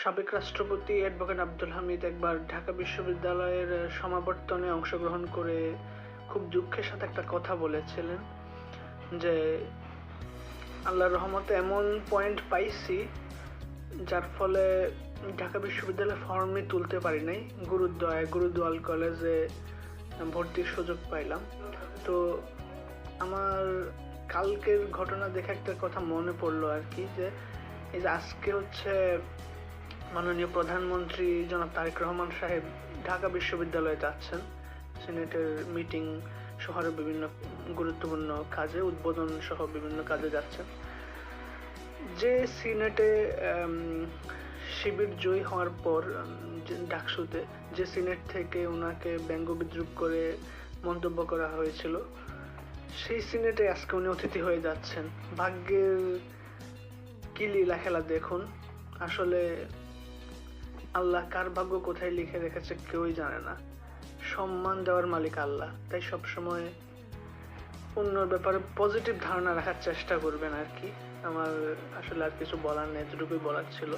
সাবেক রাষ্ট্রপতি অ্যাডভোকেট আব্দুল হামিদ একবার ঢাকা বিশ্ববিদ্যালয়ের সমাবর্তনে অংশগ্রহণ করে খুব দুঃখের সাথে একটা কথা বলেছিলেন যে আল্লাহর রহমতে এমন পয়েন্ট পাইছি যার ফলে ঢাকা বিশ্ববিদ্যালয়ে ফর্মই তুলতে পারি নাই, গুরুদোয়াল কলেজে ভর্তির সুযোগ পাইলাম। তো আমার কালকের ঘটনা দেখে একটা কথা মনে পড়লো আর কি, যে এই যে আজকে হচ্ছে মাননীয় প্রধানমন্ত্রী জনাব তারেক রহমান সাহেব ঢাকা বিশ্ববিদ্যালয়ে যাচ্ছেন সিনেটের মিটিং শহরের বিভিন্ন গুরুত্বপূর্ণ কাজে, উদ্বোধন সহ বিভিন্ন কাজে যাচ্ছেন। যে সিনেটে শিবির জয়ী হওয়ার পর ডাকসুতে যে সিনেট থেকে ওনাকে ব্যঙ্গ বিদ্রুপ করে মন্তব্য করা হয়েছিল, সেই সিনেটে আজকে উনি অতিথি হয়ে যাচ্ছেন। ভাগ্যের কি লীলা খেলা দেখুন। আসলে আল্লাহ কার ভাগ্য কোথায় লিখে রেখেছে কেউই জানে না। সম্মান দেওয়ার মালিক আল্লাহ, তাই সবসময় অন্যর ব্যাপারে পজিটিভ ধারণা রাখার চেষ্টা করবেন আর কি। আমার আসলে আর কিছু বলার নেই, এতটুকুই বলার ছিল।